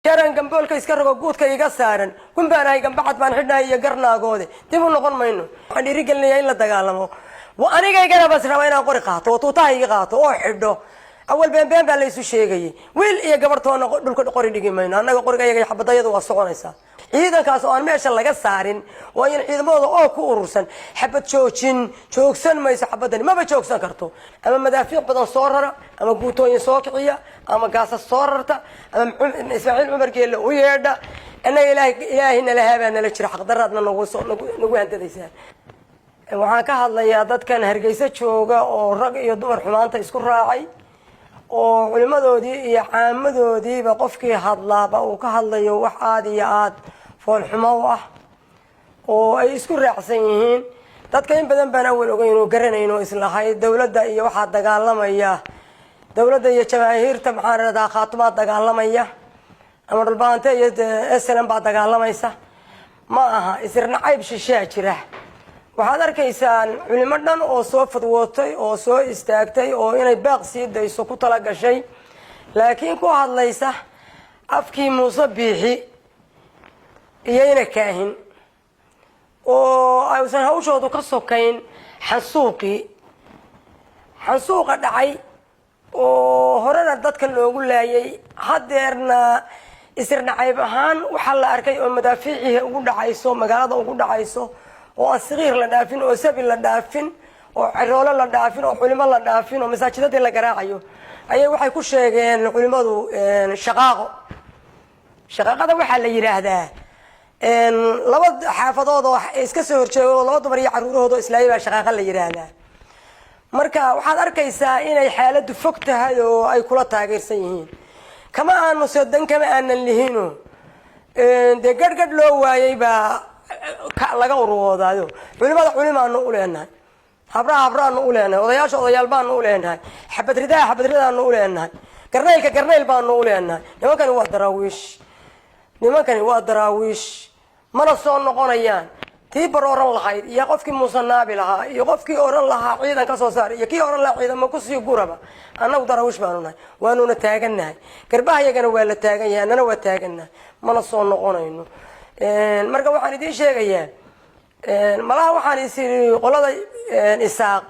كارن جنبول كيس كرجو جود كي يقصرن كم بأنا جنب بان حدنا يجرنا جودي تبون نقول منه عندي رجال اللي يلا تقالمه وأنا جاي كنا بس رواينا قرقات وتوتاي قات وحده أول بين ليسوا شيء جاي ويل يجبرتوا أنا بالكل قريدي جمينا أنا قرقة جاي حبة ضيض واسقون إسا إذا كاسو أنا ماشى الله قصرن وين إذا موضوع كورسن حبة شوكسن ما يسحبتني ما بتشوكسن كرتو أما مدافع بدن صورة أما قوتو ينسوقية أما قاس الصورة أما إسماعيل عمر قال ويردا أنا إلهي إن لها أنا لشرح قدرتنا نقول أنت ذي waxaan ka hadlayaa dadkan hargeysa jooga oo rag iyo dumar xumaanta isku raacay oo culimadoodii iyo caamadoodiiba qofkii hadlaaba uu ka hadlayo wax aad iyo aad fool xumo ah oo ay isku raacsan yihiin dadka in badan baan awal ogeyn oo garanayno islahay dawladda iyo waxa dagaalamaya dawladda iyo jamaahiirta maxaa radaa khaatuma dagaalamaya ama dalbaanta iyo SLM baa dagaalamaysa ma aha isirna cayb shishaa jira waxaad arkaysaan culimo dhan oo soo fadwootay oo soo istaagtay oo inay baaq sii dayso ku tala gashay laakiin ku hadlaysa afkii Muuse Biixi iyayna kaahin oo aysan hawshoodu ka sokayn xasuuqa dhacay oo horena dadka loogu laayay hadeerna isirna cayb ahaan waxa la arkay oo madaafiicii ugu dhacayso magaalada ugu dhacayso oo asriir la dhaafin oo sabil la dhaafin oo ciroolo la dhaafin oo culimo la dhaafin oo masaajidada la garaacayo ayay waxay ku sheegeen culimadu shaqaqada waxa la yiraahdaa laba xaafadood oo iska soo horjeedo laba dumar iyo caruurahooda islaayay shaqaqa la yiraahdaa marka waxaad arkaysaa inay xaaladu fog tahay oo ay kula taageersan yihiin kama aanu sodan kama aanan lihino de gargad loo waayay ba laga ururoodayo culimaanu u leenahay habraanu u leenahay odayaasha odayaal baanu u leenahay xabadridaanu u leenahay garnayl baanu u leenahay nimankani waa daraawiish mana soo noqonayaan tii barooran lahayd iyo qofkii Muuse Naabi lahaa iyo qofkii oran lahaa ciidan ka soo saar iyo kii oran lahaa ciidan ma ku sii guraba annagu daraawiish baanu nahay waanuna taaganahay garbahayagana waa la taagan yahay annana waa taaganahay mana soo noqonayno marka waxaan idin sheegayaa malaha waxaan isii qolada isaaq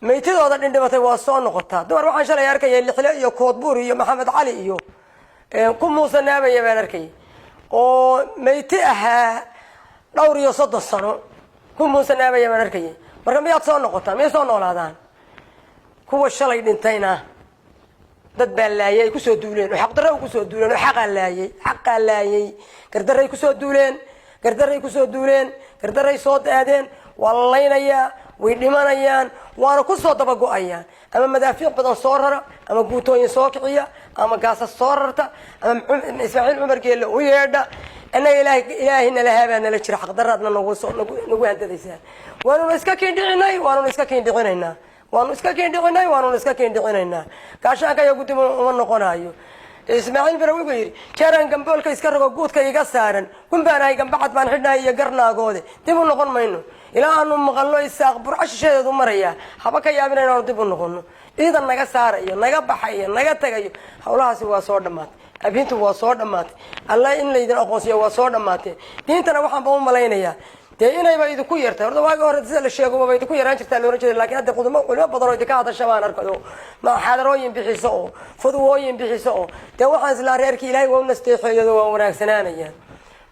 meeytidooda dhindhibatay waa soo noqotaa dumar waxaan shalay arkay lixle iyo koodbuur iyo maxamed cali iyo ku Muuse Naabi baan arkay oo meeyti ahaa dhowr iyo 30 sano ku Muuse Naabi baan arkay marka miyaad soo noqotaa miyaad soo noolaadaan kuwa shalay dhintayna dad baalaayay ku soo duuleen oo xaq darro ku soo duuleen oo xaq laayay gardaray ku soo duuleen gardaray soo daadeen wallaynaya way dhimanayaan waana ku soo daba go'ayaan ama madaafiic badan soo rara ama guutooyin soo kiciya ama gaasas soo rarta ama Ismaaciil Cumar geelo u yeedha ana ilaahina lahaaba nala jira xaq darradna nagu handadaysaa waanu iska kiindhicinay waanu iska kiindhicinay gaashaanka iyo gudimo uma noqonayo Ismaaciil bara wuxuu yiri kaaran jambol ka iska rogo guudka iga saaran kun baan jambad baan xidhnaa iyo garnaagoode dib u noqon mayno ilaa aanu maqalno isaaq burcasheedu maraya haba ka yaabin inaan dib u noqono iidan naga saarayo naga baxayo naga tagayo hawlahaasi waa soo dhamaatay abintu waa soo dhamaatay Allah in leeydin aqoonsiyo waa soo dhamaatay diintana waxaan baa u malaynayaa inayba idinku yartay horta waaga hore sida la sheego waa idinku yaraan jirtaa loo jeeday laakiin hadda qudmo badan oo idinka hadasha baan arkado ma xaadarooyin bixiso oo fudwooyin bixiso oo waxaan isla reerkii Ilaahay waa nasteexeeyo waa wanaagsanaanayaan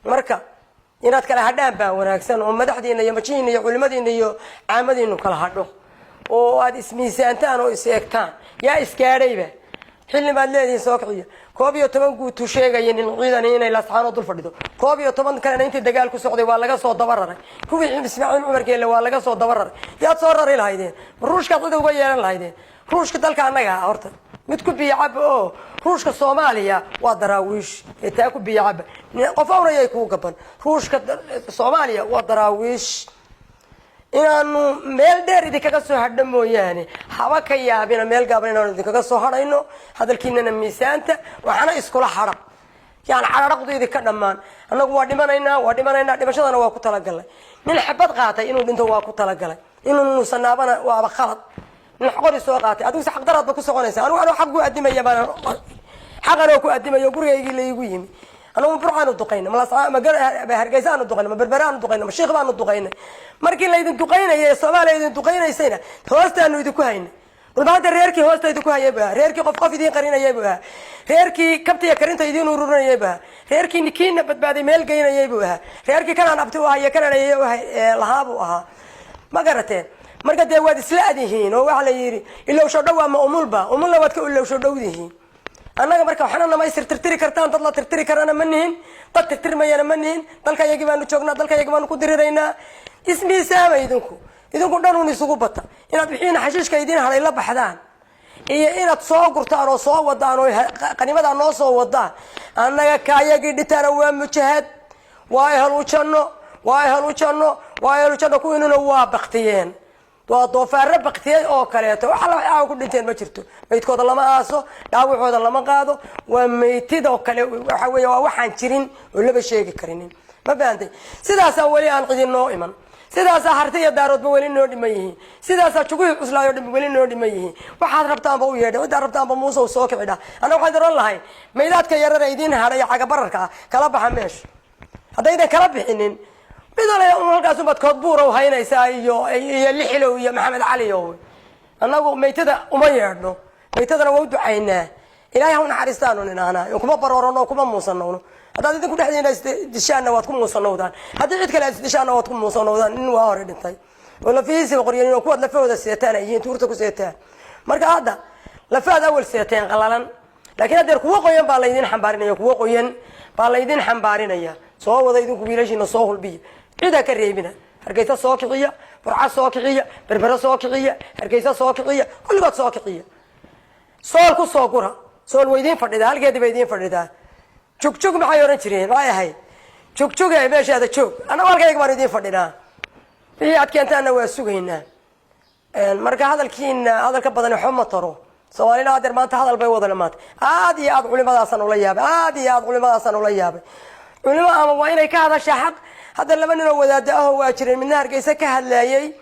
marka inaad kala hadhaan baa wanaagsan oo madaxdiina iyo majiina iyo culimadiina iyo caamadiina kala hadho oo aad ismiisaantaan oo iseegtaan yaa iskaadayba xilli baad leedihiin soo kiciya 11 guud tu sheegayeen in ciidan inay la saxano dul fadhido 11 kalena intii dagaal ku socday waa laga soo dabararay kuwii Ismaaciil Cumar geelle waa laga soo dabararay yaa soo raray lahaydeen ruushka cid uga yeelan lahaydeen ruushka dalka anaga horta mid ku biyacab oo ruushka Soomaaliya waa daraawiish taa ku biyacab qof awrayay ku gaban ruushka Soomaaliya waa daraawiish inaanu meel dheer idinkaga soo hadho mooyaane haba ka yaabina meel gaaban inaanu idinkaga soo hadhayno hadalkiinana miisaanta waxana iskula xaraq يعني على رقدي ذي كلام أنا قوادي ما دمشقنا واقو تلاقلا من حبات قاطع إنه بنته واقو تلاقلا إنه نصنابنا وابخلط من حقول السوق قاطع أدوس حق درات بكو سقونيس أنا حقو أدي ما يبان حقنا وكو أدمي وقرية اللي يقيم أنا مبرعان الدقينا ما لصع ما بهرجيزان الدقينا ما بربران الدقينا ما الشيخ بان الدقينا مركي اللي يدن دقينا يا الصومال اللي يدن دقينا يسينا هوست أنو يدكوهين والبعد الريركي هوست يدكوها يبها ريركي قف يدين قرينا يبها ريركي كبتي يا كرينتا يدين ورورنا يبها ريركي نكين بعد ميل جينا يبها ريركي كان أنا بتوها يا كان أنا يبها لهابوها ما قرتين marka de waad isla adihiin oo waxa la yiri ilaa soo dhaw ama umulba waad ka ilaa soo dhawdihiin annaga marka waxana nama tirtiri kartaan dad la tirtiri karana manihin dad tirtirmayana manihin dalka yaga baanu joognaa dalka yaga baanu ku dirireynaa ismiisaama idinku dhan uu isugu bata inaad bixiin xashiishka idin halay la baxdaan iyo inaad soo gurtaan oo soo wadaan oo qanimada noo soo wadaan annaga kaayagi dhitana waa mujahad waa ahlu janno kuwiinuna waa baqtiyeen وضوفار بقتي أو كليته وحلا أو كل إنتين ما شرتوا ميتكود الله ما أسو دعوة هذا الله ما قادو وميتيد أو كله وحوي وحن شرين ولا بشيء كرينين ما بيندي سيدا سوالي عن قديم نائما سيدا سحرتي الدارود بولين نودي ميه سيدا سشقوي أصلا يودي بولين نودي ميه وحد ربطان بويه ده وده ربطان بموسى وساق عدا أنا وحدر الله هاي ميلاد كيرر رايدين هذا حاجة بركة كلام حماش هذا إذا كلام حنين بدل يوم هالقاسم بتكبره وهاينا يسايو اللي حلو يا محمد علي يوم أنا أقول ميتدا وما يردو ميتدا نودو عينه إلهي هون حارستانو لنا أنا يوم برورنا وكم موصلنا هذا إذا كنا حدينا دشاننا واتكم موصلنا ودان هذا عيد كلا دشاننا واتكم موصلنا ودان إنه وارد انتي ولا في سبب قريين وكود لفوا ذا السيتان يجين تورتكو سيتان مركا هذا لفوا أول سيتان قلالا لكن هذا قوة قيم باليدين حنبارين يا قوة قيم باليدين حنبارين يا صوّا ذا يدين كبيرة صوّا البي عيدا كريمنا هرجيسة ساقية فرعة ساقية بربرة ساقية هرجيسة ساقية كل بعض ساقية سال كل ساقورها سال ويدين فردا هل قاعد ويدين فردا شوك محيورن شرين هاي شوك هاي باش هذا شوك أنا والله قاعد ويدين فردا في عاد كنت أنا وسوقينا مركا هذا الكين هذا الكبدان حمى طرو سوالنا هذا ما أنت هذا البيوض لمات عادي يا أبو علماء أصلا ولا يابي عادي يا أبو علماء أصلا ولا يابي علماء ما وين كهذا شحق هذا اللي مننا وذاته هو أشرين من نار جيسة كهلايي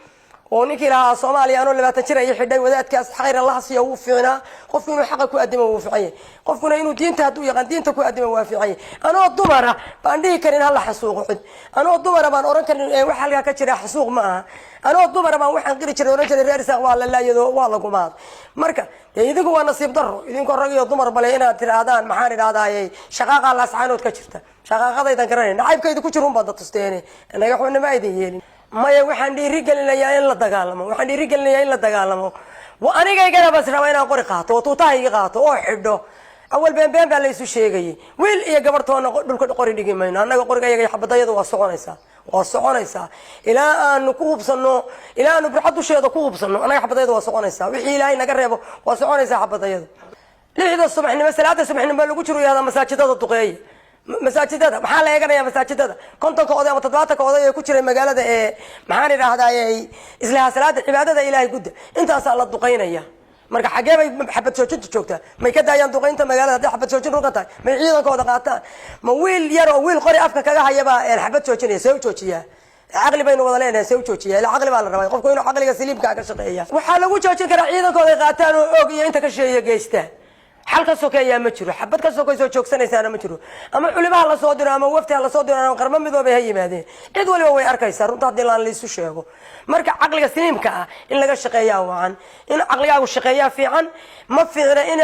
ونكي لها صومالي أنا اللي بتشري يحدي وذات كاس خير الله سيوفينا خفنا حقك وقدم وافعيه خفنا إنه دين تهدو يغن دين تكو قدم وافعيه أنا الضمرة بندي كرين هلا حسوق عد أنا الضمرة بان أورن كرين وحلقة كشري حسوق معها أنا الضمرة بان وحن غير كشري أورن كرين رئيس والله لا يدو والله قماد مركا إذا كوا نصيب ضر إذا كوا رجل الضمرة بلاينا ترادان محارد هذا شقاق الله سبحانه وتكشرته شقاق هذا إذا كرين نعيب كيد كشرهم بدأ تستيني أنا يحون ما يديني ما يوحنا رجال ليا إلا دجالمو وحنا رجال ليا إلا دجالمو وأنا جاي كنا بس روينا قرقات وتوتاي قات وحده أول بين بالليسو شيء جاي ويل يا جبرتو أنا بالكل قري دقيقة ماينا أنا قري جاي حبة يد واسقونيسا إلى أن نكوب صنو إلى أن نبرحدو شيء نكوب صنو أنا حبة يد واسقونيسا وحي لا نقربه واسقونيسا حبة يد ليه الصبح مثلا هذا الصبح نبى نقول شو هذا مساجد هذا الطقية مساجدada maxaa la eeganaya masaajidada kontonka oday ama 70 oday ee ku jiray magaalada ee maxaan iraahdaa isla salaada cibaadada ilaahay gudda intaas la duqeynaya marka xagee bay xabad soo joogtaa may ka daayaan duqeynta magaalada xabad soo ruqatay may ciidankooda qaataan ma wiil yar oo wiil qori afka kaga hayaba ee xabad soo joojiya aqli baynu wada leenahay soo joojiya aqli baa la rabaa qofku inuu aqliga saliimka ka shaqeeyo waxa lagu joojin karaa ciidankooda qaataan oo og iyo inta ka sheeyo geystaa حال كسوكيا ما تشرو حبت كسوكي سو جوكسنaysa ana ma jiro ama culimaha la soo diro ama wafti la soo diro ama qarma midoobe hay yimaadeen cid waliba way arkaysaa runta hadii la isu sheego marka aqliga saliimka ah in laga shaqeeyo waan in aqligaagu shaqeeyo fiican ma fiicna in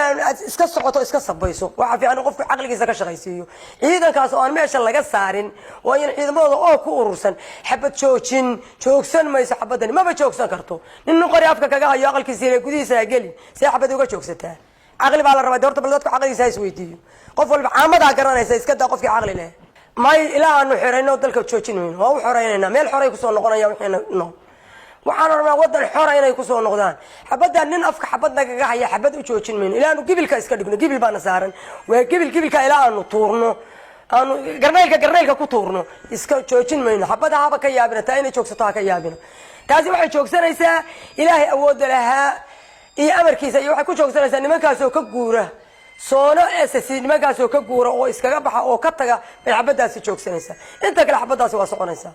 iska socoto iska sabayso waxa fiican qofku aqligiisa ka shaqeysiyo ciidankaas oo aan meesha laga saarin waa in ciidamada oo ku urursan xabad joogsan mayso xabadani ma joogsan karto in qori afka kaga hayo aqalkiisa gudihiisa gali si xabad uga joogsataa عقلي بالله ربنا دورت بلدك عقلي سايس ويديو قفل عامد عقرنا سايس كده قف في عقلي له ما إلى أنه حرينا ودلك تشوتين وين هو حرينا ما الحري يكسون نقنا يا وحنا نو وحنا ربنا ودنا الحرينا يكسون نقدان حبدا ننفك حبدا جاي حبدا تشوتين وين إلى أنه قبل كاس كده قبل بانسارن وقبل كا إلى أنه طورنا أنه قرنيلك كطورنا إسكا تشوتين وين حبدا هذا كيابنا تاني تشوكستا كيابنا تازي واحد تشوكسنا يسا إلهي أود لها iyo amarkiisa iyo waxa ku joogsanaysa nimankaas oo ka guura soono SSC nimankaas oo ka guura oo iskaga baxa oo ka taga xabadaasi joogsanaysa inta kale xabadaasi waa soconaysa